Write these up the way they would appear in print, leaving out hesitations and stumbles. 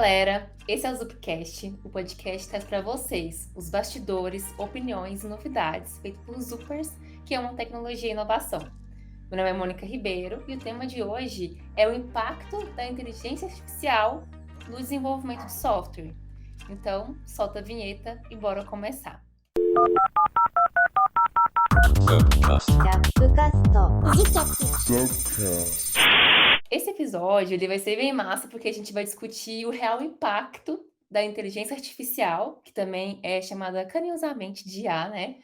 galera, esse é o Zupcast, o podcast que traz para vocês os bastidores, opiniões e novidades feitos por Zupers que amam tecnologia e inovação. Meu nome é Mônica Ribeiro e o tema de hoje é o impacto da inteligência artificial no desenvolvimento de software. Então, solta a vinheta e bora começar. Esse episódio ele vai ser bem massa porque a gente vai discutir o real impacto da inteligência artificial, que também é chamada carinhosamente de IA, né?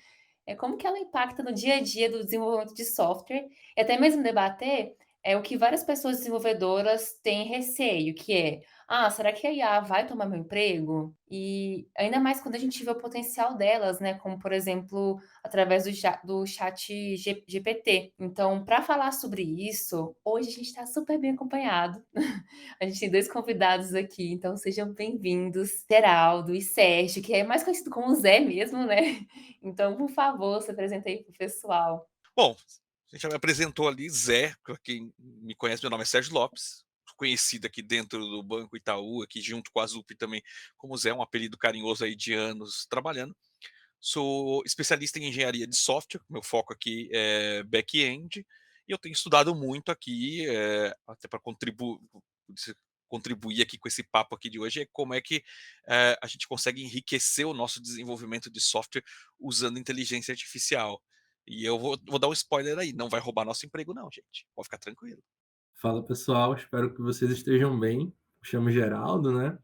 Como que ela impacta no dia a dia do desenvolvimento de software, e até mesmo debater o que várias pessoas desenvolvedoras têm receio, que é, será que a IA vai tomar meu emprego? E ainda mais quando a gente vê o potencial delas, né? Como, por exemplo, através do chat GPT. Então, para falar sobre isso, hoje a gente está super bem acompanhado. A gente tem dois convidados aqui, então sejam bem-vindos, Geraldo e Sérgio, que é mais conhecido como Zé mesmo, né? Então, por favor, se apresenta aí pro pessoal. Bom, a gente já me apresentou ali, Zé, para quem me conhece, meu nome é Sérgio Lopes, conhecido aqui dentro do Banco Itaú, aqui junto com a Zup também, como Zé, um apelido carinhoso aí de anos trabalhando. Sou especialista em engenharia de software, meu foco aqui é back-end, e eu tenho estudado muito aqui, até para contribuir aqui com esse papo aqui de hoje, é como é que a gente consegue enriquecer o nosso desenvolvimento de software usando inteligência artificial. E eu vou dar um spoiler aí, não vai roubar nosso emprego não, gente, pode ficar tranquilo. Fala pessoal, espero que vocês estejam bem. Me chamo Geraldo, né?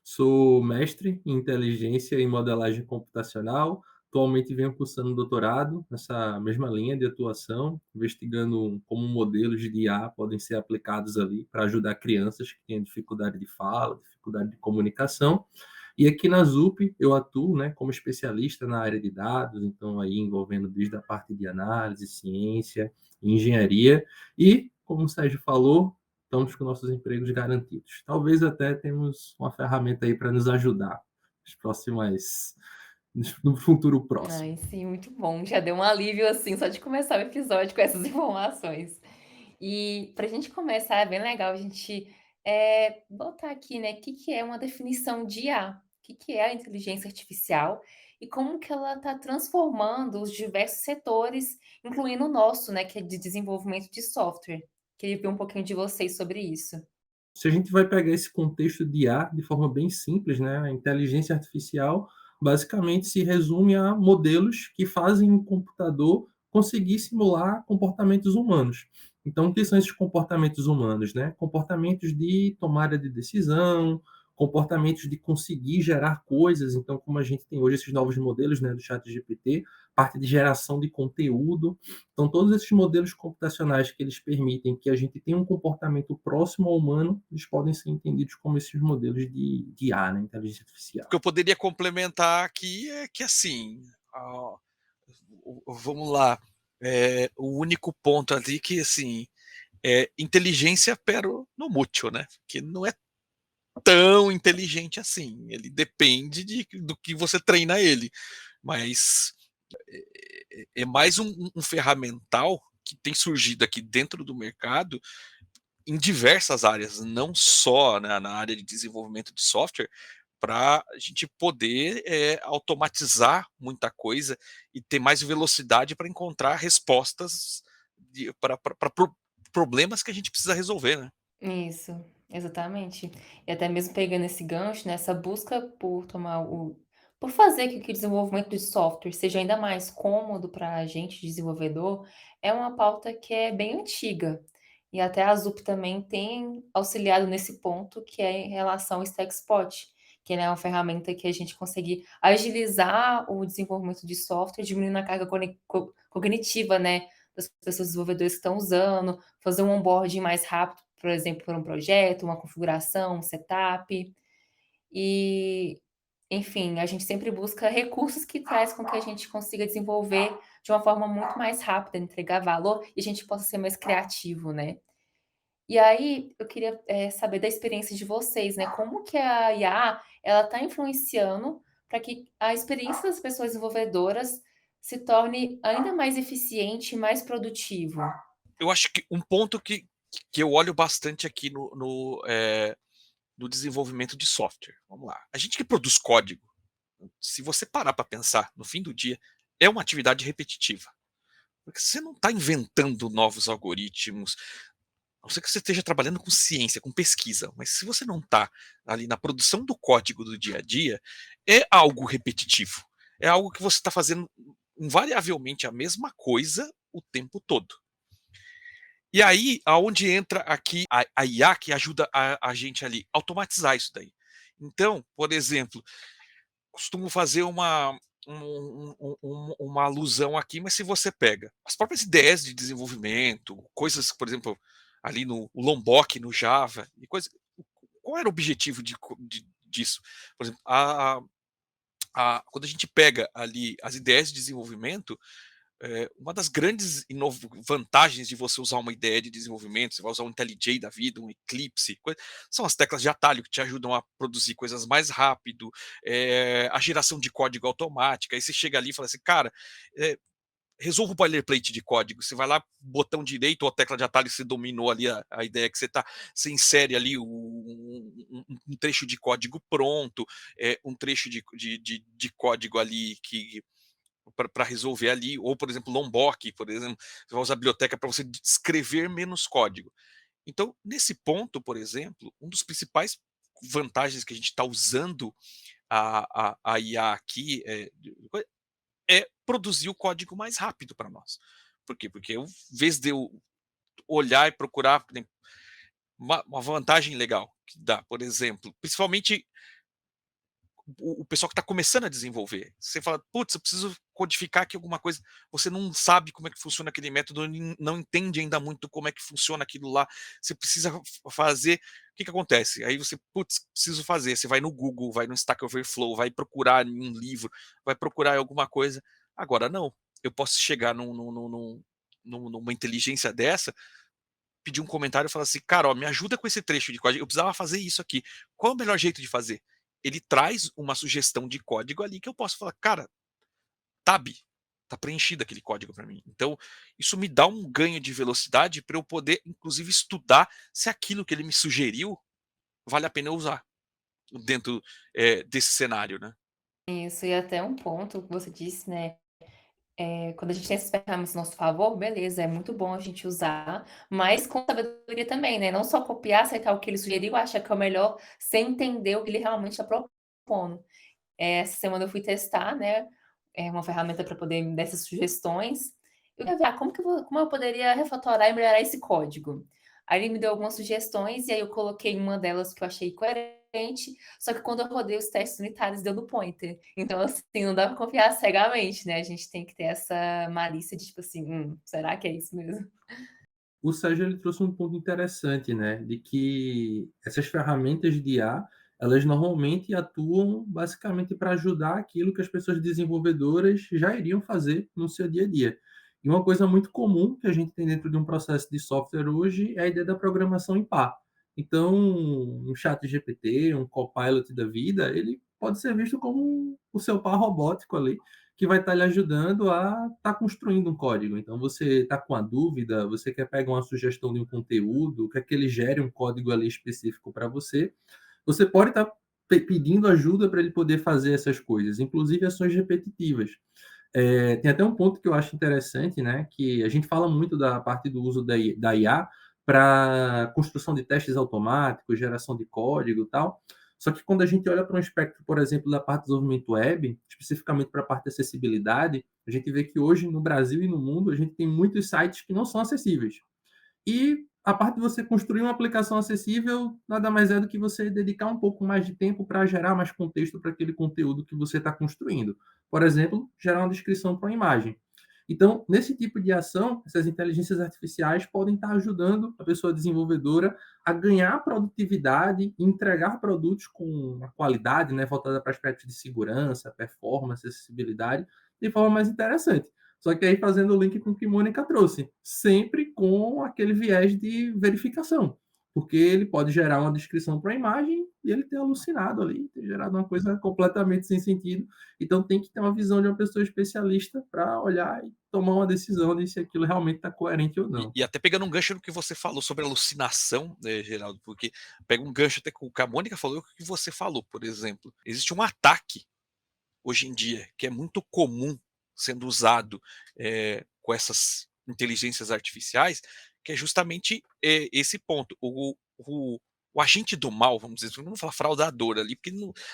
Sou mestre em inteligência e modelagem computacional. Atualmente venho cursando doutorado nessa mesma linha de atuação, investigando como modelos de IA podem ser aplicados ali para ajudar crianças que têm dificuldade de fala, dificuldade de comunicação. E aqui na ZUP eu atuo, né, como especialista na área de dados, então aí envolvendo desde a parte de análise, ciência, engenharia e, como o Sérgio falou, estamos com nossos empregos garantidos. Talvez até temos uma ferramenta aí para nos ajudar nas próximas, no futuro próximo. Ai, sim, muito bom. Já deu um alívio, assim, só de começar o episódio com essas informações. E para a gente começar, é bem legal a gente botar aqui, né, o que que é uma definição de IA, o que que é a inteligência artificial e como que ela está transformando os diversos setores, incluindo o nosso, né, que é de desenvolvimento de software. Queria ver um pouquinho de vocês sobre isso. Se a gente vai pegar esse contexto de IA de forma bem simples, né, a inteligência artificial basicamente se resume a modelos que fazem o computador conseguir simular comportamentos humanos. Então, o que são esses comportamentos humanos, né? Comportamentos de tomada de decisão, comportamentos de conseguir gerar coisas. Então, como a gente tem hoje esses novos modelos, né, do ChatGPT, parte de geração de conteúdo. Então, todos esses modelos computacionais que eles permitem que a gente tenha um comportamento próximo ao humano, eles podem ser entendidos como esses modelos de IA, né, inteligência O que artificial. eu poderia complementar aqui é que assim, vamos lá, o único ponto ali que assim, inteligência pero no mútil, né, que não é tão inteligente assim, ele depende do que você treina ele, mas é mais um ferramental que tem surgido aqui dentro do mercado em diversas áreas, não só na área de desenvolvimento de software, para a gente poder automatizar muita coisa e ter mais velocidade para encontrar respostas para problemas que a gente precisa resolver, né? Isso, exatamente. E até mesmo pegando esse gancho, nessa busca por fazer com que o desenvolvimento de software seja ainda mais cômodo para a gente, desenvolvedor, é uma pauta que é bem antiga. E até a ZUP também tem auxiliado nesse ponto, que é em relação ao StackSpot, que né, é uma ferramenta que a gente consegue agilizar o desenvolvimento de software, diminuindo a carga cognitiva, né, das pessoas desenvolvedoras que estão usando, fazer um onboarding mais rápido, por exemplo, para um projeto, uma configuração, um setup. E, enfim, a gente sempre busca recursos que traz com que a gente consiga desenvolver de uma forma muito mais rápida, entregar valor e a gente possa ser mais criativo, né? E aí, eu queria saber da experiência de vocês, né? Como que a IA ela está influenciando para que a experiência das pessoas desenvolvedoras se torne ainda mais eficiente e mais produtivo? Eu acho que um ponto que eu olho bastante aqui no no desenvolvimento de software. Vamos lá. A gente que produz código, se você parar para pensar, no fim do dia, é uma atividade repetitiva. Porque você não está inventando novos algoritmos, a não ser que você esteja trabalhando com ciência, com pesquisa, mas se você não está ali na produção do código do dia a dia, é algo repetitivo. É algo que você está fazendo invariavelmente a mesma coisa o tempo todo. E aí, aonde entra aqui a IA que ajuda a gente ali, automatizar isso daí. Então, por exemplo, costumo fazer uma alusão aqui, mas se você pega as próprias ideias de desenvolvimento, coisas, por exemplo, ali no Lombok, no Java, e coisa, qual era o objetivo disso? Por exemplo, quando a gente pega ali as ideias de desenvolvimento, uma das grandes vantagens de você usar uma ideia de desenvolvimento, você vai usar um IntelliJ da vida, um Eclipse, são as teclas de atalho que te ajudam a produzir coisas mais rápido, a geração de código automática. Aí você chega ali e fala assim, cara, resolva o boilerplate de código. Você vai lá, botão direito ou a tecla de atalho, você dominou ali a ideia que você insere ali um trecho de código pronto, um trecho de código ali que para resolver ali, ou por exemplo, Lombok, por exemplo, você vai usar a biblioteca para você escrever menos código. Então, nesse ponto, por exemplo, um dos principais vantagens que a gente está usando a IA aqui é produzir o código mais rápido para nós. Por quê? Porque em vez de eu olhar e procurar uma vantagem legal que dá, por exemplo, principalmente o pessoal que está começando a desenvolver. Você fala, putz, eu preciso codificar aqui alguma coisa. Você não sabe como é que funciona aquele método, não entende ainda muito como é que funciona aquilo lá. Você precisa fazer. O que acontece? Aí você, putz, preciso fazer. Você vai no Google, vai no Stack Overflow, vai procurar em um livro, vai procurar em alguma coisa. Agora, não. Eu posso chegar numa inteligência dessa, pedir um comentário e falar assim, cara, ó, me ajuda com esse trecho de código, eu precisava fazer isso aqui. Qual é o melhor jeito de fazer? Ele traz uma sugestão de código ali que eu posso falar, cara, tá preenchido aquele código para mim. Então, isso me dá um ganho de velocidade para eu poder, inclusive, estudar se aquilo que ele me sugeriu vale a pena eu usar dentro desse cenário, né? Isso, e até um ponto que você disse, né, quando a gente tem essas ferramentas a nosso favor, beleza, é muito bom a gente usar, mas com sabedoria também, né, não só copiar, aceitar o que ele sugeriu, achar que é o melhor, sem entender o que ele realmente está propondo. Essa semana eu fui testar, né, uma ferramenta para poder me dar essas sugestões. Eu queria ver, como eu poderia refatorar e melhorar esse código. Aí ele me deu algumas sugestões, e aí eu coloquei uma delas que eu achei coerente, só que quando eu rodei os testes unitários, deu no pointer. Então, assim, não dá para confiar cegamente, né? A gente tem que ter essa malícia de tipo assim, será que é isso mesmo? O Sérgio ele trouxe um ponto interessante, né, de que essas ferramentas de IA, elas normalmente atuam basicamente para ajudar aquilo que as pessoas desenvolvedoras já iriam fazer no seu dia a dia. E uma coisa muito comum que a gente tem dentro de um processo de software hoje é a ideia da programação em par. Então, um chat GPT, um copilot da vida, ele pode ser visto como o seu par robótico ali, que vai estar lhe ajudando a estar construindo um código. Então, você está com a dúvida, você quer pegar uma sugestão de um conteúdo, quer que ele gere um código ali específico para você, você pode estar pedindo ajuda para ele poder fazer essas coisas, inclusive ações repetitivas. Tem até um ponto que eu acho interessante, né, que a gente fala muito da parte do uso da IA para construção de testes automáticos, geração de código e tal. Só que quando a gente olha para um espectro, por exemplo, da parte de desenvolvimento web, especificamente para a parte de acessibilidade, a gente vê que hoje no Brasil e no mundo a gente tem muitos sites que não são acessíveis. E a parte de você construir uma aplicação acessível nada mais é do que você dedicar um pouco mais de tempo para gerar mais contexto para aquele conteúdo que você está construindo. Por exemplo, gerar uma descrição para uma imagem. Então, nesse tipo de ação, essas inteligências artificiais podem estar ajudando a pessoa desenvolvedora a ganhar produtividade e entregar produtos com uma qualidade, né, voltada para aspectos de segurança, performance, acessibilidade, de forma mais interessante. Só que aí fazendo o link com o que Mônica trouxe, sempre com aquele viés de verificação. porque ele pode gerar uma descrição para a imagem e ele ter alucinado ali, ter gerado uma coisa completamente sem sentido. Então tem que ter uma visão de uma pessoa especialista para olhar e tomar uma decisão de se aquilo realmente está coerente ou não. E até pegando um gancho no que você falou sobre alucinação, né, Geraldo, porque pega um gancho até com o que a Mônica falou e o que você falou, por exemplo. Existe um ataque hoje em dia que é muito comum sendo usado com essas inteligências artificiais, que é justamente esse ponto. O agente do mal, vamos dizer, não vamos falar fraudador ali, porque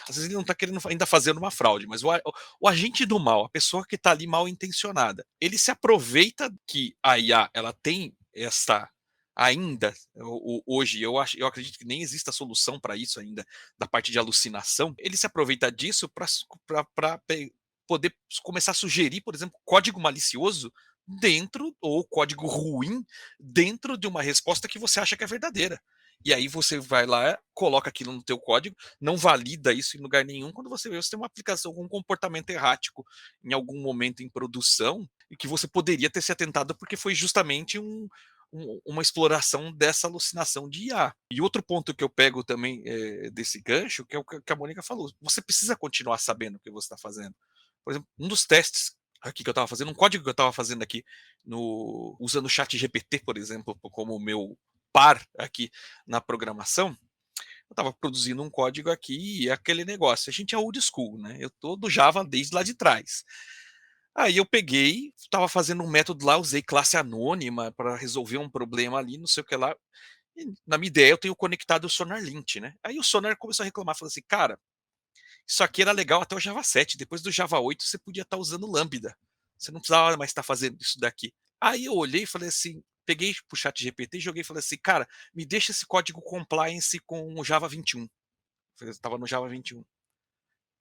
às vezes ele não está querendo ainda fazer uma fraude, mas o agente do mal, a pessoa que está ali mal intencionada, ele se aproveita que a IA ela tem essa ainda hoje, eu acredito que nem exista solução para isso ainda da parte de alucinação, ele se aproveita disso para poder começar a sugerir, por exemplo, código malicioso dentro ou código ruim dentro de uma resposta que você acha que é verdadeira. E aí você vai lá, coloca aquilo no teu código, não valida isso em lugar nenhum, quando você vê, você tem uma aplicação com um comportamento errático em algum momento em produção, e que você poderia ter se atentado porque foi justamente uma exploração dessa alucinação de IA. E outro ponto que eu pego também desse gancho, que é o que a Mônica falou, você precisa continuar sabendo o que você está fazendo. Por exemplo, um dos testes aqui que eu estava fazendo, um código que eu estava fazendo aqui, usando o chat GPT, por exemplo, como o meu par aqui na programação, eu estava produzindo um código aqui e aquele negócio. A gente é old school, né? Eu tô do Java desde lá de trás. Aí eu peguei, estava fazendo um método lá, usei classe anônima para resolver um problema ali, não sei o que lá. E, na minha ideia, eu tenho conectado o SonarLint, né? Aí o Sonar começou a reclamar, falou assim, cara, isso aqui era legal até o Java 7, depois do Java 8 você podia estar usando Lambda. Você não precisava mais estar fazendo isso daqui. Aí eu olhei e falei assim, peguei pro chat GPT e joguei e falei assim, cara, me deixa esse código compliance com o Java 21. Eu estava no Java 21.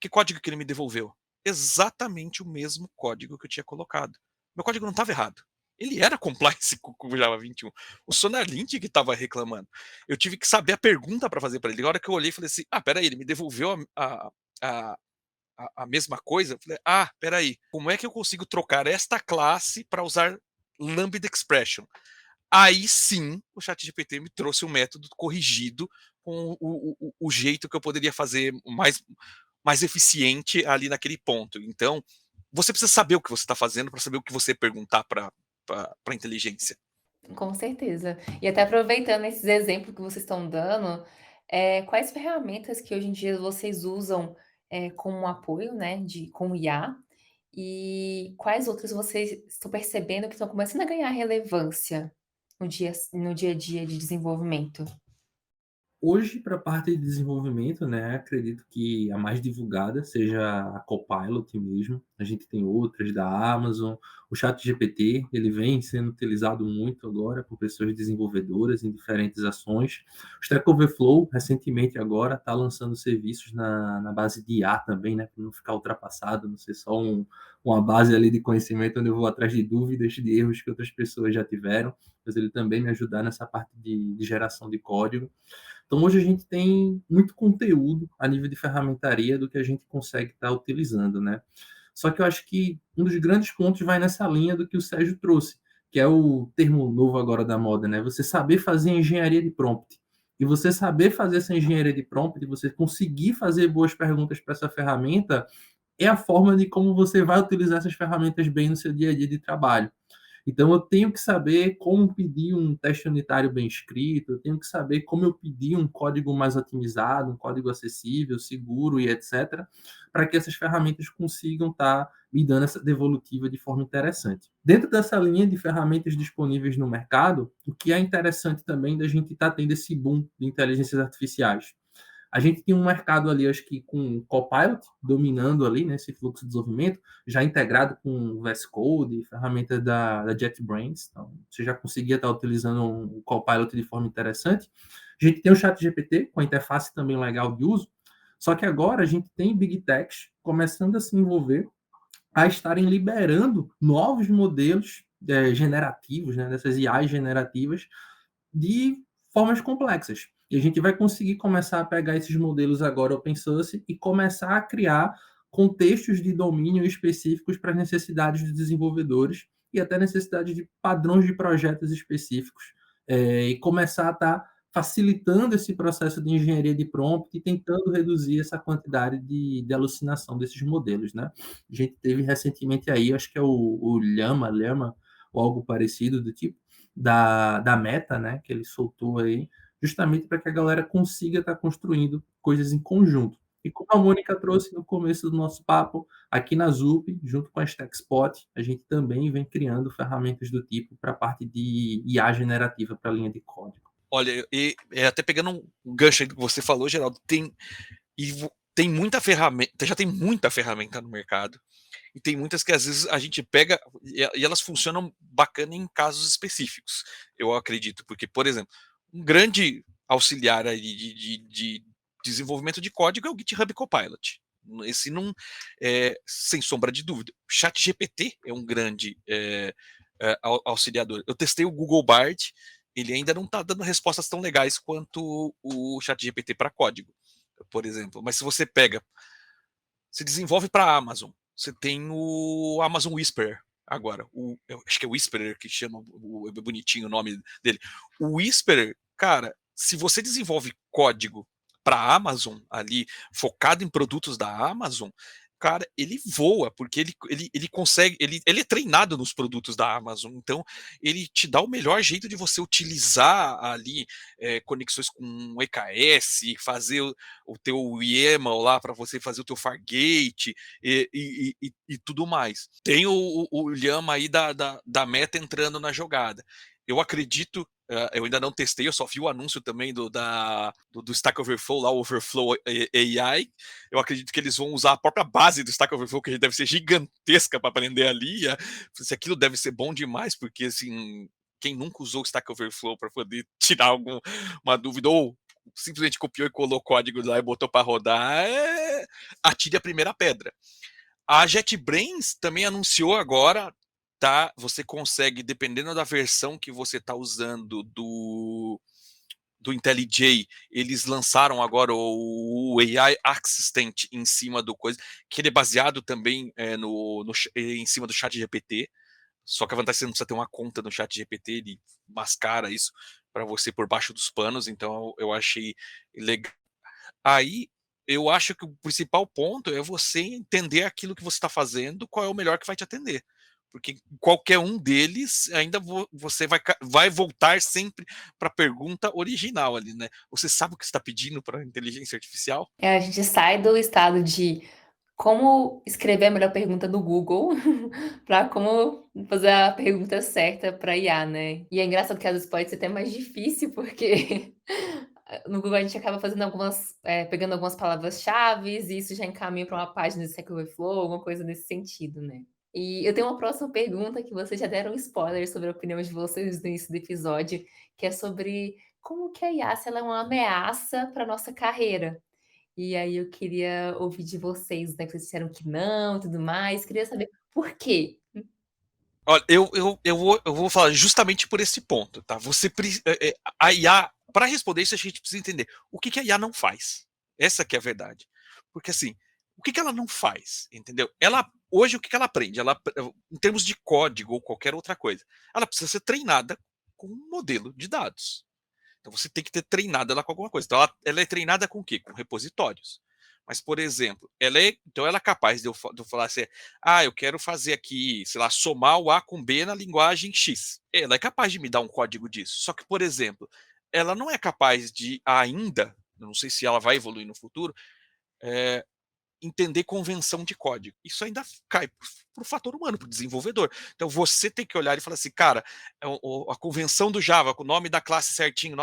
Que código que ele me devolveu? Exatamente o mesmo código que eu tinha colocado. Meu código não estava errado. Ele era compliance com o Java 21. O SonarLint que estava reclamando. Eu tive que saber a pergunta para fazer para ele. Na hora que eu olhei, falei assim: ah, peraí, ele me devolveu a, a mesma coisa? Eu falei: ah, peraí, como é que eu consigo trocar esta classe para usar Lambda Expression? Aí sim, o ChatGPT me trouxe um método corrigido com o jeito que eu poderia fazer mais eficiente ali naquele ponto. Então, você precisa saber o que você está fazendo para saber o que você perguntar para a inteligência. Com certeza. E até aproveitando esses exemplos que vocês estão dando, quais ferramentas que hoje em dia vocês usam, como apoio, né, com IA, e quais outras vocês estão percebendo que estão começando a ganhar relevância no dia a dia de desenvolvimento? Hoje, para a parte de desenvolvimento, né, acredito que a mais divulgada seja a Copilot mesmo. A gente tem outras da Amazon, o ChatGPT, ele vem sendo utilizado muito agora por pessoas desenvolvedoras em diferentes ações. O Stack Overflow, recentemente agora, está lançando serviços na base de IA também, né, para não ficar ultrapassado, não ser só uma base ali de conhecimento onde eu vou atrás de dúvidas, de erros que outras pessoas já tiveram, mas ele também me ajudar nessa parte de geração de código. Então, hoje a gente tem muito conteúdo a nível de ferramentaria do que a gente consegue estar utilizando, né? Só que eu acho que um dos grandes pontos vai nessa linha do que o Sérgio trouxe, que é o termo novo agora da moda, né? Você saber fazer engenharia de prompt. E você saber fazer essa engenharia de prompt, você conseguir fazer boas perguntas para essa ferramenta, é a forma de como você vai utilizar essas ferramentas bem no seu dia a dia de trabalho. Então, eu tenho que saber como pedir um teste unitário bem escrito, eu tenho que saber como eu pedir um código mais otimizado, um código acessível, seguro e etc., para que essas ferramentas consigam estar me dando essa devolutiva de forma interessante. Dentro dessa linha de ferramentas disponíveis no mercado, o que é interessante também da gente estar tendo esse boom de inteligências artificiais. A gente tinha um mercado ali, acho que com o Copilot dominando ali, né, esse fluxo de desenvolvimento, já integrado com o VS Code, ferramenta da JetBrains. Então, você já conseguia estar utilizando o Copilot de forma interessante. A gente tem o ChatGPT, com a interface também legal de uso. Só que agora a gente tem Big Techs começando a se envolver, a estarem liberando novos modelos generativos, né, dessas IAs generativas, de formas complexas. E a gente vai conseguir começar a pegar esses modelos agora open source e começar a criar contextos de domínio específicos para as necessidades dos desenvolvedores e até necessidades de padrões de projetos específicos, e começar a estar facilitando esse processo de engenharia de prompt e tentando reduzir essa quantidade de alucinação desses modelos, né? A gente teve recentemente aí, acho que é o Llama, ou algo parecido do tipo, da Meta, né? Que ele soltou aí, justamente para que a galera consiga estar construindo coisas em conjunto. E como a Mônica trouxe no começo do nosso papo, aqui na ZUP, junto com a StackSpot, a gente também vem criando ferramentas do tipo para a parte de IA generativa para a linha de código. Olha, até pegando um gancho aí do que você falou, Geraldo, tem muita ferramenta, já tem muita ferramenta no mercado, e tem muitas que às vezes a gente pega e elas funcionam bacana em casos específicos, eu acredito, porque, por exemplo, um grande auxiliar aí de desenvolvimento de código é o GitHub Copilot. Esse não, sem sombra de dúvida. O ChatGPT é um grande auxiliador. Eu testei o Google Bard, ele ainda não está dando respostas tão legais quanto o ChatGPT para código, por exemplo. Mas se você pega, se desenvolve para a Amazon, você tem o Amazon Whisperer agora. Eu acho que é o Whisperer que chama, é bonitinho o nome dele. O Whisperer, cara, se você desenvolve código para a Amazon ali, focado em produtos da Amazon, cara, ele voa, porque ele consegue, ele é treinado nos produtos da Amazon, então ele te dá o melhor jeito de você utilizar ali conexões com EKS, fazer o teu YAML lá para você fazer o teu Fargate e tudo mais. Tem o Llama aí da Meta entrando na jogada. Eu acredito, eu ainda não testei, eu só vi o anúncio também do Stack Overflow, lá o Overflow AI. Eu acredito que eles vão usar a própria base do Stack Overflow, que deve ser gigantesca para aprender ali. Se aquilo deve ser bom demais, porque assim, quem nunca usou o Stack Overflow para poder tirar alguma dúvida, ou simplesmente copiou e colou o código lá e botou para rodar, atire a primeira pedra. A JetBrains também anunciou agora, tá? Você consegue, dependendo da versão que você está usando do IntelliJ, eles lançaram agora o AI Assistant em cima do coisa, que ele é baseado também em cima do ChatGPT. Só que a vantagem é que você não precisa ter uma conta no ChatGPT, ele mascara isso para você por baixo dos panos, então eu achei legal. Aí eu acho que o principal ponto é você entender aquilo que você está fazendo, qual é o melhor que vai te atender. Porque qualquer um deles, ainda você vai voltar sempre para a pergunta original ali, né? Você sabe o que você está pedindo para a inteligência artificial? A gente sai do estado de como escrever a melhor pergunta no Google para como fazer a pergunta certa para IA, né? E é engraçado que às vezes pode ser até mais difícil, porque no Google a gente acaba fazendo pegando algumas palavras-chaves e isso já encaminha para uma página do Stack Overflow, alguma coisa nesse sentido, né? E eu tenho uma próxima pergunta que vocês já deram spoiler sobre a opinião de vocês no início do episódio, que é sobre como que a IA, se ela é uma ameaça para nossa carreira. E aí eu queria ouvir de vocês, né, que vocês disseram que não e tudo mais. Queria saber por quê? Olha, eu vou falar justamente por esse ponto, tá? A IA, para responder isso, a gente precisa entender o que a IA não faz. Essa que é a verdade. Porque assim, o que ela não faz, entendeu? Hoje, o que ela aprende? Em termos de código ou qualquer outra coisa, ela precisa ser treinada com um modelo de dados. Então você tem que ter treinado ela com alguma coisa. Então ela é treinada com o quê? Com repositórios. Mas, por exemplo, então ela é capaz de eu falar assim, eu quero fazer aqui, sei lá, somar o A com B na linguagem X. Ela é capaz de me dar um código disso. Só que, por exemplo, ela não é capaz de ainda, não sei se ela vai evoluir no futuro, entender convenção de código. Isso ainda cai para o fator humano, para o desenvolvedor. Então você tem que olhar e falar assim, cara, a convenção do Java, com o nome da classe certinho,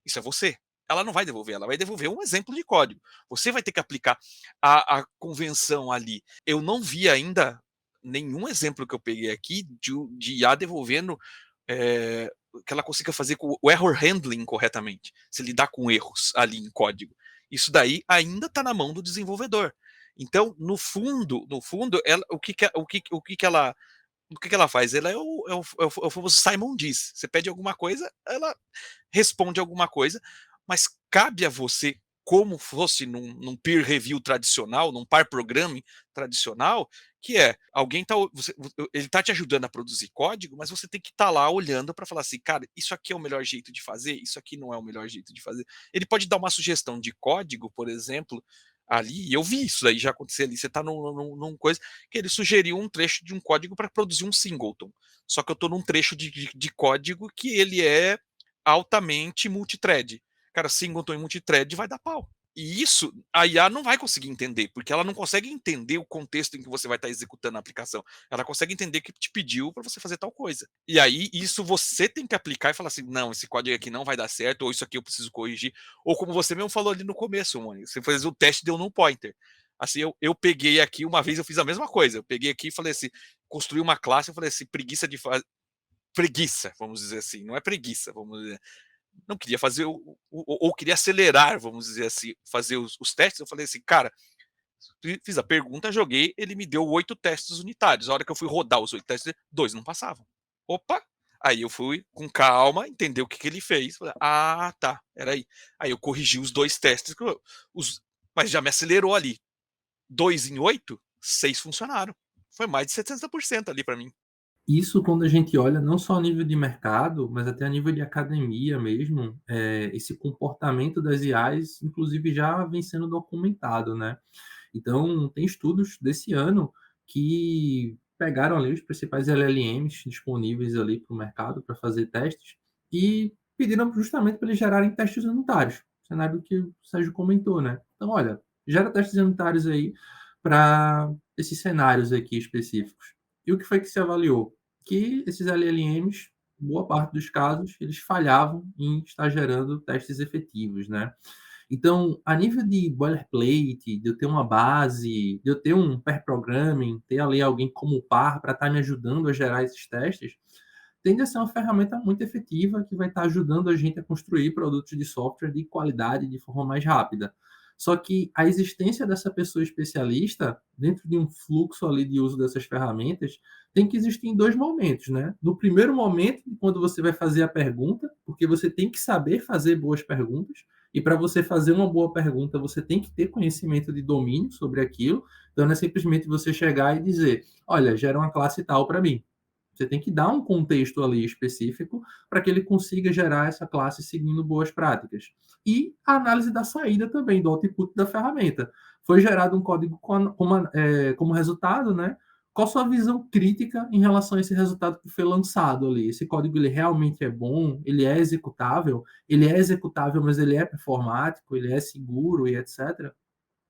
isso é você. Ela não vai devolver, ela vai devolver um exemplo de código. Você vai ter que aplicar a convenção ali. Eu não vi ainda nenhum exemplo que eu peguei aqui de IA devolvendo que ela consiga fazer o error handling corretamente, se lidar com erros ali em código. Isso daí ainda está na mão do desenvolvedor. Então, no fundo, o que ela faz? Ela é o famoso Simon diz. Você pede alguma coisa, ela responde alguma coisa, mas cabe a você como fosse num peer review tradicional, num par programming tradicional, que é alguém ele está te ajudando a produzir código, mas você tem que estar lá olhando para falar assim, cara, isso aqui é o melhor jeito de fazer, isso aqui não é o melhor jeito de fazer. Ele pode dar uma sugestão de código, por exemplo, ali, e eu vi isso aí já acontecer ali. Você está num coisa que ele sugeriu um trecho de um código para produzir um singleton. Só que eu estou num trecho de código que ele é altamente multithread. Cara, singleton e multithread vai dar pau. E isso a IA não vai conseguir entender, porque ela não consegue entender o contexto em que você vai estar executando a aplicação. Ela consegue entender que te pediu para você fazer tal coisa. E aí, isso você tem que aplicar e falar assim: não, esse código aqui não vai dar certo, ou isso aqui eu preciso corrigir. Ou como você mesmo falou ali no começo, Moni, você fez o teste, deu no pointer. Assim, eu peguei aqui, uma vez eu fiz a mesma coisa. Eu peguei aqui e falei assim: construí uma classe, eu falei assim, preguiça de fazer. Preguiça, vamos dizer assim, não é preguiça, vamos dizer, não queria fazer ou queria acelerar, vamos dizer assim, fazer os testes. Eu falei assim, cara, fiz a pergunta, joguei, ele me deu 8 testes unitários. A hora que eu fui rodar os 8 testes, 2 não passavam. Opa! Aí eu fui com calma, entender o que ele fez. Falei, ah, tá, era aí. Aí eu corrigi os 2 testes, mas já me acelerou ali. 2 em 8, 6 funcionaram. Foi mais de 70% ali para mim. Isso quando a gente olha não só a nível de mercado, mas até a nível de academia mesmo, esse comportamento das IAs, inclusive, já vem sendo documentado, né. Então, tem estudos desse ano que pegaram ali os principais LLMs disponíveis ali para o mercado para fazer testes e pediram justamente para eles gerarem testes unitários, cenário que o Sérgio comentou, né. Então, olha, gera testes unitários aí para esses cenários aqui específicos. E o que foi que se avaliou? Que esses LLMs, boa parte dos casos, eles falhavam em estar gerando testes efetivos, né. Então, a nível de boilerplate, de eu ter uma base, de eu ter um pair programming, ter ali alguém como par para estar me ajudando a gerar esses testes, tende a ser uma ferramenta muito efetiva que vai estar ajudando a gente a construir produtos de software de qualidade de forma mais rápida. Só que a existência dessa pessoa especialista, dentro de um fluxo ali de uso dessas ferramentas, tem que existir em 2 momentos, né. No primeiro momento, quando você vai fazer a pergunta, porque você tem que saber fazer boas perguntas, e para você fazer uma boa pergunta, você tem que ter conhecimento de domínio sobre aquilo. Então não é simplesmente você chegar e dizer: "Olha, gera uma classe tal para mim". Você tem que dar um contexto ali específico para que ele consiga gerar essa classe seguindo boas práticas. E a análise da saída também, do output da ferramenta. Foi gerado um código como resultado, né? Qual a sua visão crítica em relação a esse resultado que foi lançado ali? Esse código ele realmente é bom? Ele é executável? Ele é executável, mas ele é performático? Ele é seguro e etc.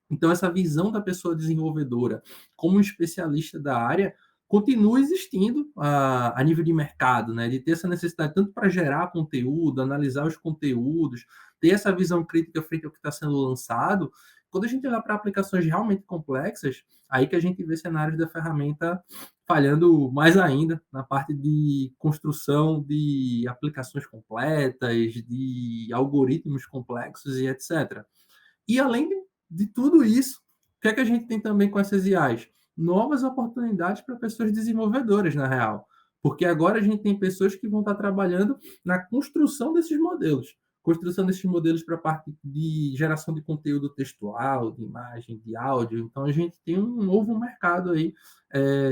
Então, essa visão da pessoa desenvolvedora como um especialista da área continua existindo a nível de mercado, né? De ter essa necessidade tanto para gerar conteúdo, analisar os conteúdos, ter essa visão crítica frente ao que está sendo lançado. Quando a gente olhar para aplicações realmente complexas, aí que a gente vê cenários da ferramenta falhando mais ainda na parte de construção de aplicações completas, de algoritmos complexos e etc. E além de tudo isso, o que é que a gente tem também com essas IAs? Novas oportunidades para pessoas desenvolvedoras, na real. Porque agora a gente tem pessoas que vão estar trabalhando na construção desses modelos. Construção desses modelos para a parte de geração de conteúdo textual, de imagem, de áudio. Então a gente tem um novo mercado aí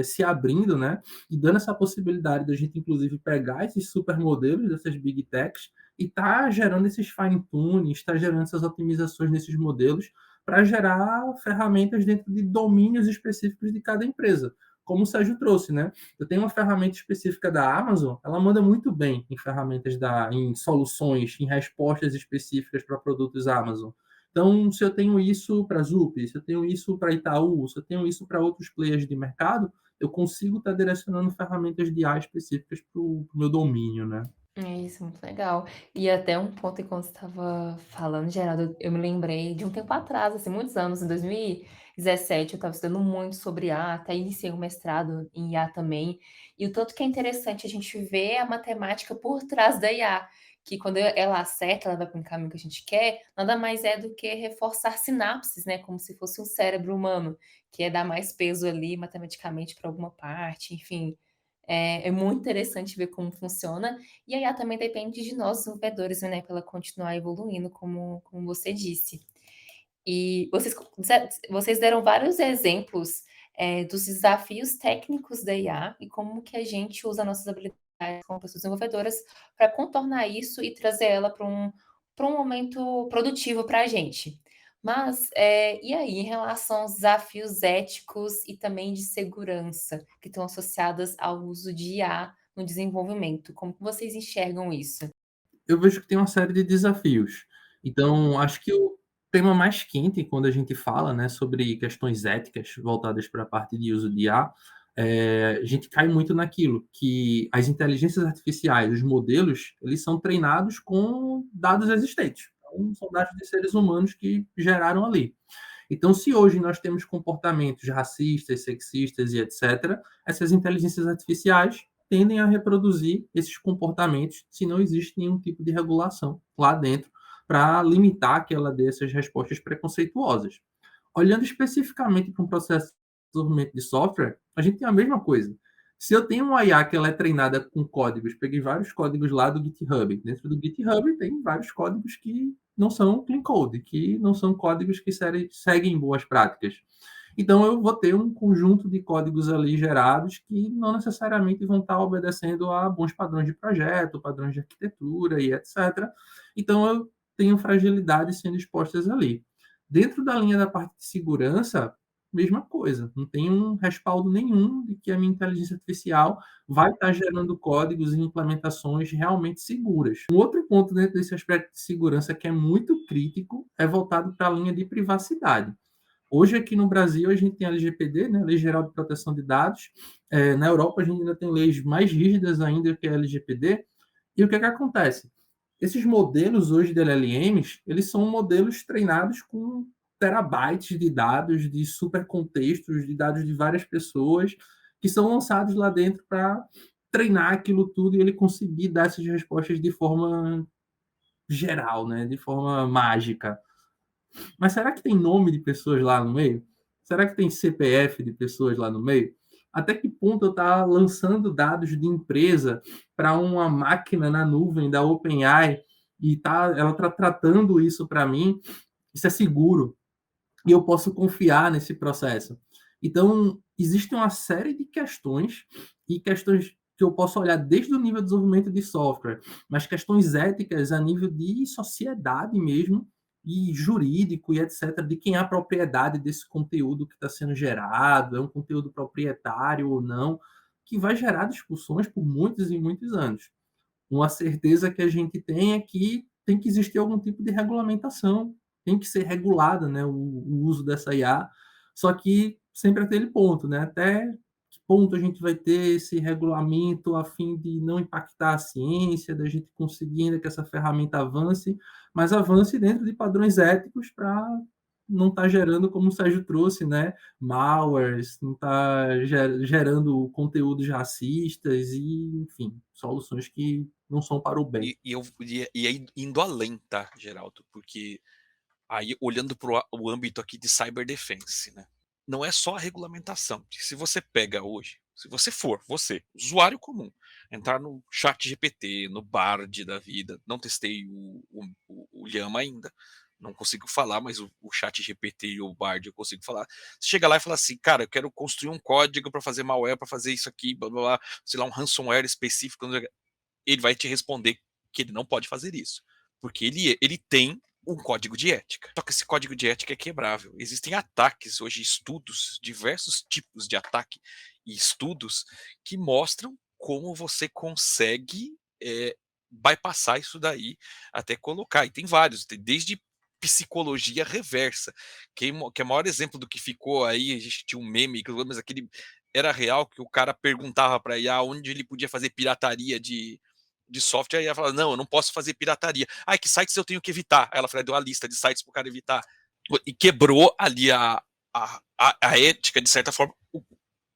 se abrindo, né? E dando essa possibilidade da gente, inclusive, pegar esses supermodelos dessas big techs e está gerando esses fine tunes, está gerando essas otimizações nesses modelos para gerar ferramentas dentro de domínios específicos de cada empresa. Como o Sérgio trouxe, né? Eu tenho uma ferramenta específica da Amazon, ela manda muito bem em ferramentas em soluções, em respostas específicas para produtos Amazon. Então, se eu tenho isso para Zup, se eu tenho isso para Itaú, se eu tenho isso para outros players de mercado, eu consigo estar direcionando ferramentas de AI específicas para o meu domínio, né? É isso, muito legal. E até um ponto enquanto você estava falando, Geraldo, eu me lembrei de um tempo atrás, assim, muitos anos, em 2017, eu estava estudando muito sobre IA, até iniciei um mestrado em IA também, e o tanto que é interessante a gente ver a matemática por trás da IA, que quando ela acerta, ela vai para um caminho que a gente quer, nada mais é do que reforçar sinapses, né, como se fosse um cérebro humano, que é dar mais peso ali matematicamente para alguma parte, enfim. É muito interessante ver como funciona, e a IA também depende de nós desenvolvedores, né, para ela continuar evoluindo como você disse. E vocês deram vários exemplos, dos desafios técnicos da IA e como que a gente usa nossas habilidades como pessoas desenvolvedoras para contornar isso e trazer ela para um momento produtivo para a gente. Mas, e aí em relação aos desafios éticos e também de segurança que estão associadas ao uso de IA no desenvolvimento, como que vocês enxergam isso? Eu vejo que tem uma série de desafios. Então, acho que o tema mais quente quando a gente fala, né, sobre questões éticas voltadas para a parte de uso de IA, a gente cai muito naquilo, que as inteligências artificiais, os modelos, eles são treinados com dados existentes. Então, são dados de seres humanos que geraram ali. Então, se hoje nós temos comportamentos racistas, sexistas e etc., essas inteligências artificiais tendem a reproduzir esses comportamentos se não existe nenhum tipo de regulação lá dentro para limitar que ela dê essas respostas preconceituosas. Olhando especificamente para um processo de desenvolvimento de software, a gente tem a mesma coisa. Se eu tenho uma IA que ela é treinada com códigos, peguei vários códigos lá do GitHub. Dentro do GitHub tem vários códigos que não são clean code, que não são códigos que seguem boas práticas. Então, eu vou ter um conjunto de códigos ali gerados que não necessariamente vão estar obedecendo a bons padrões de projeto, padrões de arquitetura e etc. Então, eu tenho fragilidades sendo expostas ali. Dentro da linha da parte de segurança, mesma coisa. Não tem um respaldo nenhum de que a minha inteligência artificial vai estar gerando códigos e implementações realmente seguras. Um outro ponto dentro desse aspecto de segurança que é muito crítico é voltado para a linha de privacidade. Hoje, aqui no Brasil, a gente tem a LGPD, né, Lei Geral de Proteção de Dados. Na Europa, a gente ainda tem leis mais rígidas ainda que a LGPD. E o que é que acontece? Esses modelos hoje de LLMs, eles são modelos treinados com terabytes de dados, de supercontextos, de dados de várias pessoas, que são lançados lá dentro para treinar aquilo tudo e ele conseguir dar essas respostas de forma geral, né? De forma mágica. Mas será que tem nome de pessoas lá no meio? Será que tem CPF de pessoas lá no meio? Até que ponto eu estou lançando dados de empresa para uma máquina na nuvem da OpenAI e ela está tratando isso para mim? Isso é seguro e eu posso confiar nesse processo. Então, existe uma série de questões e questões que eu posso olhar desde o nível de desenvolvimento de software, mas questões éticas a nível de sociedade mesmo, e jurídico e etc., de quem é a propriedade desse conteúdo que está sendo gerado, é um conteúdo proprietário ou não, que vai gerar discussões por muitos e muitos anos. Uma certeza que a gente tem é que tem que existir algum tipo de regulamentação, tem que ser regulada, né, o uso dessa IA, só que sempre aquele ponto, né, até que ponto a gente vai ter esse regulamento a fim de não impactar a ciência, da gente conseguir ainda que essa ferramenta avance, mas avance dentro de padrões éticos para não estar gerando, como o Sérgio trouxe, né, malwares, não estar gerando conteúdos racistas e, enfim, soluções que não são para o bem. E aí indo além, tá, Geraldo? Porque aí olhando para o âmbito aqui de cyberdefense, né? Não é só a regulamentação. Se você pega hoje, se você for, você, usuário comum, entrar no chat GPT, no Bard da vida, não testei o Llama ainda, não consigo falar, mas o chat GPT e o Bard eu consigo falar. Você chega lá e fala assim, cara, eu quero construir um código para fazer malware, para fazer isso aqui, blá, blá, blá, sei lá, um ransomware específico, ele vai te responder que ele não pode fazer isso, porque ele tem um código de ética. Só que esse código de ética é quebrável. Existem ataques hoje, estudos, diversos tipos de ataque e estudos que mostram como você consegue bypassar isso daí até colocar. E tem vários, desde psicologia reversa, que é o maior exemplo do que ficou aí. A gente tinha um meme, mas aquele era real, que o cara perguntava para IA onde ele podia fazer pirataria de software, e ela fala, não, eu não posso fazer pirataria. Ah, que sites eu tenho que evitar? Aí ela falou, deu uma lista de sites pro cara evitar. E quebrou ali a ética, de certa forma.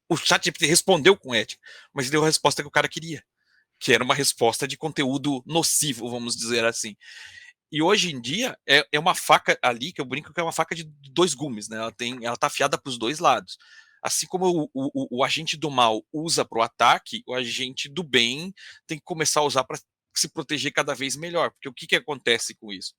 O ChatGPT respondeu com ética, mas deu a resposta que o cara queria, que era uma resposta de conteúdo nocivo, vamos dizer assim. E hoje em dia é uma faca ali, que eu brinco que é uma faca de dois gumes, né? Ela tá afiada para os dois lados. Assim como o agente do mal usa para o ataque, o agente do bem tem que começar a usar para se proteger cada vez melhor. Porque o que acontece com isso?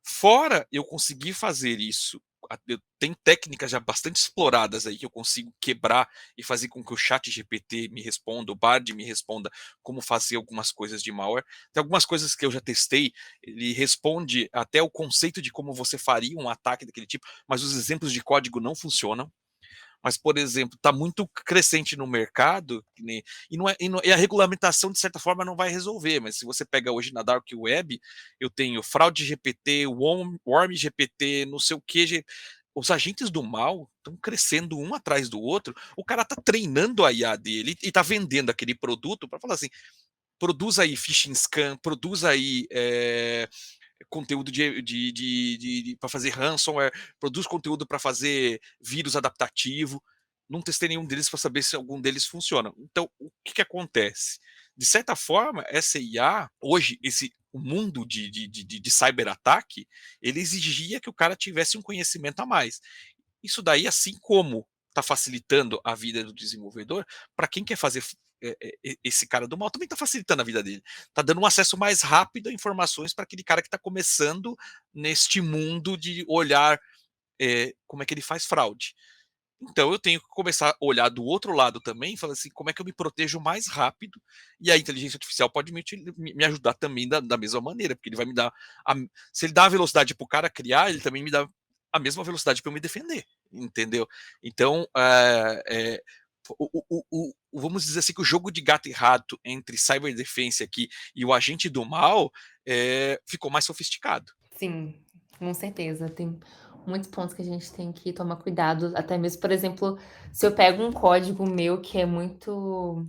Fora eu conseguir fazer isso, eu tenho técnicas já bastante exploradas aí que eu consigo quebrar e fazer com que o chat GPT me responda, o Bard me responda como fazer algumas coisas de malware. Tem algumas coisas que eu já testei, ele responde até o conceito de como você faria um ataque daquele tipo, mas os exemplos de código não funcionam. Mas, por exemplo, está muito crescente no mercado, e a regulamentação, de certa forma, não vai resolver, mas se você pega hoje na Dark Web, eu tenho fraude GPT, Worm GPT, não sei o que, os agentes do mal estão crescendo um atrás do outro, o cara está treinando a IA dele e está vendendo aquele produto para falar assim, produz aí phishing scan, produz aí conteúdo para fazer ransomware, produz conteúdo para fazer vírus adaptativo. Não testei nenhum deles para saber se algum deles funciona. Então, o que, que acontece? De certa forma, essa IA, hoje, o mundo de cyberataque, ele exigia que o cara tivesse um conhecimento a mais. Isso daí, assim como está facilitando a vida do desenvolvedor, para quem quer fazer esse cara do mal, também está facilitando a vida dele. Está dando um acesso mais rápido a informações para aquele cara que está começando neste mundo de olhar como é que ele faz fraude. Então eu tenho que começar a olhar do outro lado também, falar assim, como é que eu me protejo mais rápido? E a inteligência artificial pode me ajudar também da mesma maneira, porque ele vai me dar. Se ele dá a velocidade para o cara criar, ele também me dá a mesma velocidade para eu me defender, entendeu? Então, vamos dizer assim que o jogo de gato e rato entre cyberdefense aqui e o agente do mal ficou mais sofisticado. Sim, com certeza. Tem muitos pontos que a gente tem que tomar cuidado, até mesmo, por exemplo, se eu pego um código meu que é muito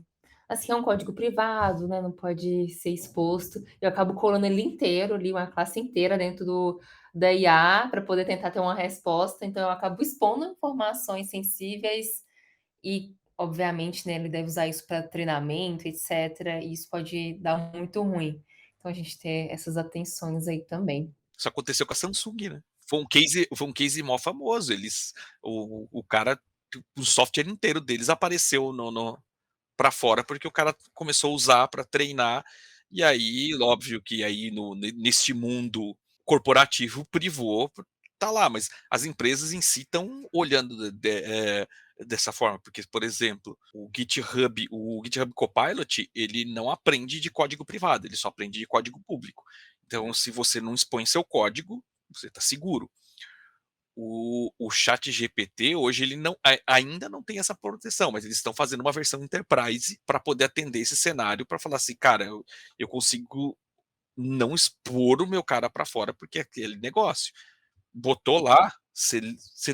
assim, é um código privado, né, não pode ser exposto, eu acabo colando ele inteiro ali, uma classe inteira dentro da IA para poder tentar ter uma resposta, então eu acabo expondo informações sensíveis e, obviamente, né, ele deve usar isso para treinamento, etcétera, e isso pode dar muito ruim. Então a gente ter essas atenções aí também. Isso aconteceu com a Samsung, né? Foi um case mó famoso. O cara, o software inteiro deles apareceu para fora porque o cara começou a usar para treinar. E aí, óbvio que aí neste mundo corporativo privou, tá lá, mas as empresas em si estão olhando dessa forma, porque, por exemplo, o GitHub Copilot, ele não aprende de código privado, ele só aprende de código público. Então, se você não expõe seu código, você está seguro. O chat GPT hoje ele ainda não tem essa proteção, mas eles estão fazendo uma versão enterprise para poder atender esse cenário, para falar assim, cara, eu consigo não expor o meu cara para fora porque é aquele negócio. Botou lá, você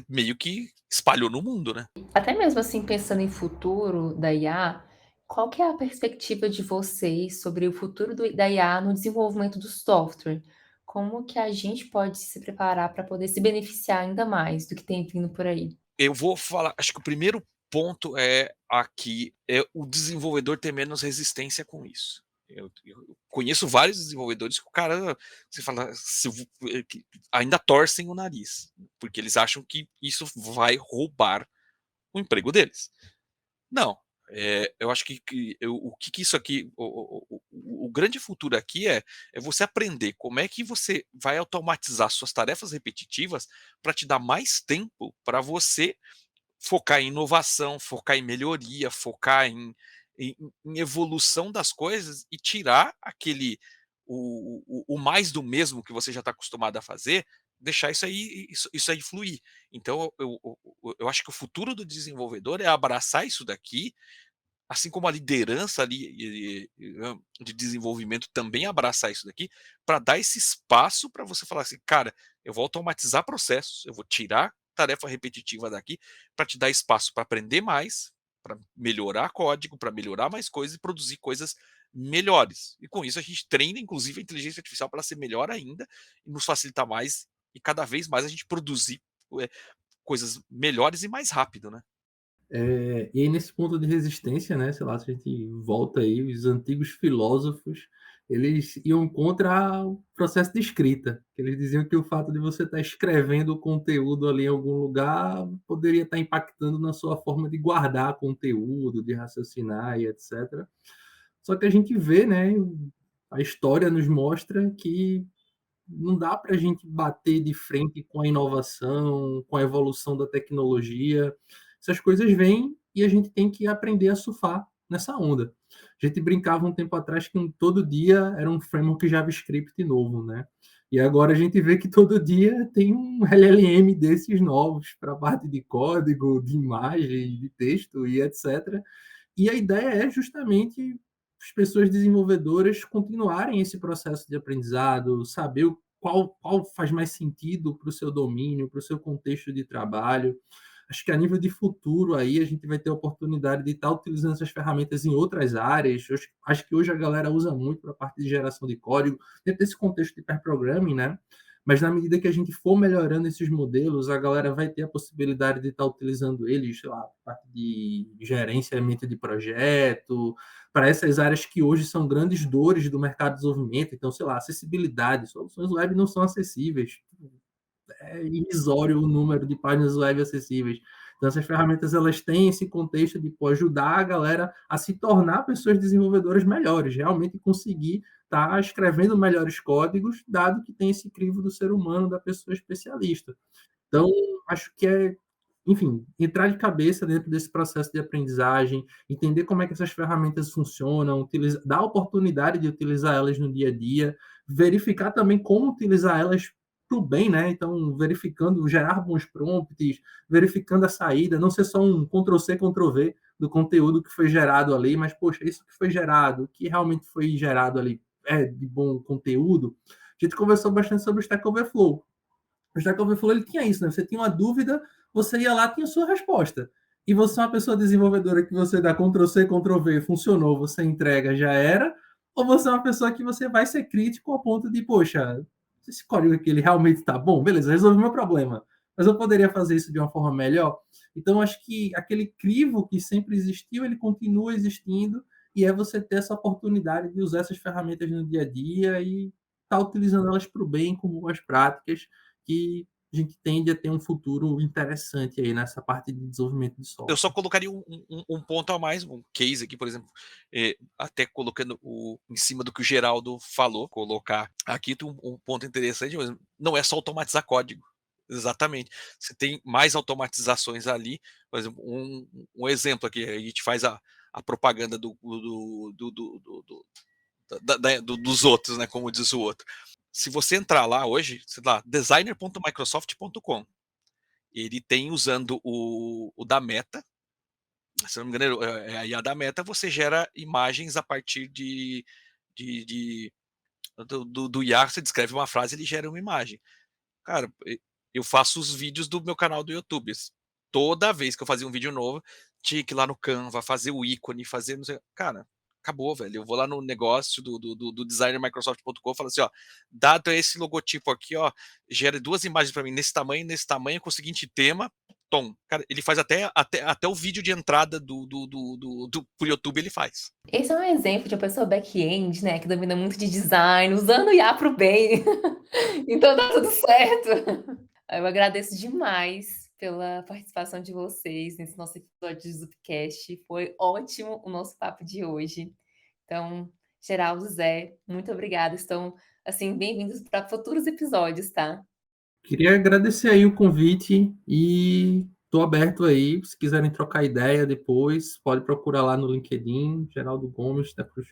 meio que espalhou no mundo, né? Até mesmo assim, pensando em futuro da IA, qual que é a perspectiva de vocês sobre o futuro da IA no desenvolvimento do software? Como que a gente pode se preparar para poder se beneficiar ainda mais do que tem vindo por aí? Eu vou falar, acho que o primeiro ponto é o desenvolvedor ter menos resistência com isso. Eu conheço vários desenvolvedores que o cara, você fala, que ainda torcem o nariz, porque eles acham que isso vai roubar o emprego deles. Não, eu acho o que isso aqui, o grande futuro aqui é você aprender como é que você vai automatizar suas tarefas repetitivas para te dar mais tempo para você focar em inovação, focar em melhoria, focar em evolução das coisas e tirar o mais do mesmo que você já está acostumado a fazer, deixar isso aí fluir. Então, eu acho que o futuro do desenvolvedor é abraçar isso daqui, assim como a liderança ali de desenvolvimento também abraçar isso daqui, para dar esse espaço para você falar assim, cara, eu vou automatizar processos, eu vou tirar tarefa repetitiva daqui para te dar espaço para aprender mais, para melhorar código, para melhorar mais coisas e produzir coisas melhores. E com isso a gente treina, inclusive, a inteligência artificial para ser melhor ainda e nos facilitar mais e cada vez mais a gente produzir eh, coisas melhores e mais rápido, né? E aí nesse ponto de resistência, né, sei lá, se a gente volta aí, os antigos filósofos, eles iam contra o processo de escrita, que eles diziam que o fato de você estar escrevendo o conteúdo ali em algum lugar poderia estar impactando na sua forma de guardar conteúdo, de raciocinar e etc. Só que a gente vê, né, a história nos mostra que não dá para a gente bater de frente com a inovação, com a evolução da tecnologia. Essas coisas vêm e a gente tem que aprender a surfar nessa onda. A gente brincava um tempo atrás que todo dia era um framework JavaScript novo, né? E agora a gente vê que todo dia tem um LLM desses novos para a parte de código, de imagem, de texto e etc. E a ideia é justamente as pessoas desenvolvedoras continuarem esse processo de aprendizado, saber qual faz mais sentido para o seu domínio, para o seu contexto de trabalho. Acho que a nível de futuro aí a gente vai ter a oportunidade de estar utilizando essas ferramentas em outras áreas. Acho que hoje a galera usa muito para a parte de geração de código, dentro desse contexto de pair programming, né? Mas na medida que a gente for melhorando esses modelos, a galera vai ter a possibilidade de estar utilizando eles, sei lá, parte de gerenciamento de projeto, para essas áreas que hoje são grandes dores do mercado de desenvolvimento. Então, sei lá, acessibilidade, soluções web não são acessíveis. É irrisório o número de páginas web acessíveis. Então, essas ferramentas elas têm esse contexto de ajudar a galera a se tornar pessoas desenvolvedoras melhores, realmente conseguir estar escrevendo melhores códigos, dado que tem esse crivo do ser humano, da pessoa especialista. Então, acho que enfim, entrar de cabeça dentro desse processo de aprendizagem, entender como é que essas ferramentas funcionam, dar a oportunidade de utilizar elas no dia a dia, verificar também como utilizar elas para o bem, né? Então, verificando, gerar bons prompts, verificando a saída, não ser só um Ctrl+C, Ctrl+V do conteúdo que foi gerado ali, mas, poxa, isso que foi gerado, o que realmente foi gerado ali é de bom conteúdo. A gente conversou bastante sobre o Stack Overflow. O Stack Overflow ele tinha isso, né? Você tinha uma dúvida, você ia lá, tinha a sua resposta. E você é uma pessoa desenvolvedora que você dá Ctrl+C, Ctrl+V, funcionou, você entrega, já era. Ou você é uma pessoa que você vai ser crítico ao ponto de, poxa, esse código aqui ele realmente está bom? Beleza, resolvi meu problema. Mas eu poderia fazer isso de uma forma melhor? Então, acho que aquele crivo que sempre existiu, ele continua existindo. E é você ter essa oportunidade de usar essas ferramentas no dia a dia e estar utilizando elas para o bem, como boas práticas, que a gente tende a ter um futuro interessante aí nessa parte de desenvolvimento de software. Eu só colocaria um ponto a mais, um case aqui, por exemplo, até colocando em cima do que o Geraldo falou, colocar aqui um ponto interessante, mas não é só automatizar código. Exatamente. Você tem mais automatizações ali. Por exemplo, um exemplo aqui, a gente faz a propaganda dos outros, né? Como diz o outro. Se você entrar lá hoje, sei lá, designer.microsoft.com, ele tem usando o da Meta, se não me engano, a IA da Meta, você gera imagens a partir do IA, você descreve uma frase, ele gera uma imagem. Cara, eu faço os vídeos do meu canal do YouTube. Toda vez que eu fazia um vídeo novo, tinha que ir lá no Canva, fazer o ícone, fazer, não sei, cara, acabou, velho. Eu vou lá no negócio do designermicrosoft.com e falo assim, ó, dado esse logotipo aqui, ó, gera 2 imagens para mim nesse tamanho, com o seguinte tema, tom. Cara, ele faz até o vídeo de entrada pro YouTube, ele faz. Esse é um exemplo de uma pessoa back-end, né, que domina muito de design, usando o IA para o bem. Então dá tudo certo. Eu agradeço demais pela participação de vocês nesse nosso episódio de Zupcast. Foi ótimo o nosso papo de hoje. Então, Geraldo, Zé, muito obrigada. Estão, assim, bem-vindos para futuros episódios, tá? Queria agradecer aí o convite e estou aberto aí. Se quiserem trocar ideia depois, pode procurar lá no LinkedIn, Geraldo Gomes da Cruz.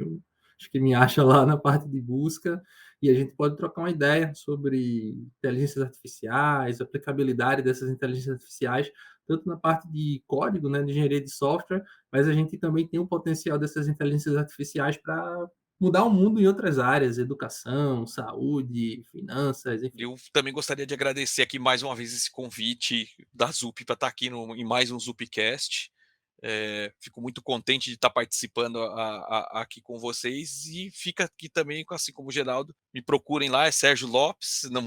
Acho que me acha lá na parte de busca e a gente pode trocar uma ideia sobre inteligências artificiais, aplicabilidade dessas inteligências artificiais, tanto na parte de código, né, de engenharia de software, mas a gente também tem um potencial dessas inteligências artificiais para mudar o mundo em outras áreas, educação, saúde, finanças, enfim. Eu também gostaria de agradecer aqui mais uma vez esse convite da Zup para estar aqui em mais um Zupcast. Fico muito contente de estar participando aqui com vocês e fica aqui também, assim como o Geraldo, me procurem lá, é Sérgio Lopes, não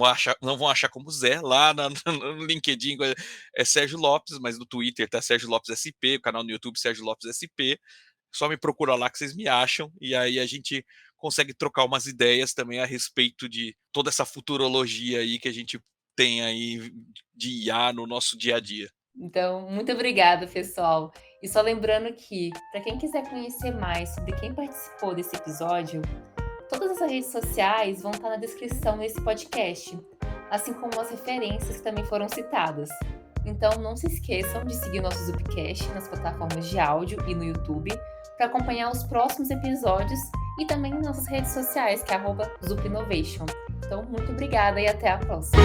vão achar como Zé, lá no LinkedIn é Sérgio Lopes, mas no Twitter tá Sérgio Lopes SP, o canal no YouTube Sérgio Lopes SP, só me procura lá que vocês me acham, e aí a gente consegue trocar umas ideias também a respeito de toda essa futurologia aí que a gente tem aí de IA no nosso dia a dia. Então, muito obrigada, pessoal. E só lembrando que, para quem quiser conhecer mais sobre quem participou desse episódio, Todas as redes sociais vão estar na descrição desse podcast, assim como as referências que também foram citadas. Então não se esqueçam de seguir nosso Zupcast nas plataformas de áudio e no YouTube para acompanhar os próximos episódios e também em nossas redes sociais, que é @ZupInnovation. Então, muito obrigada e até a próxima!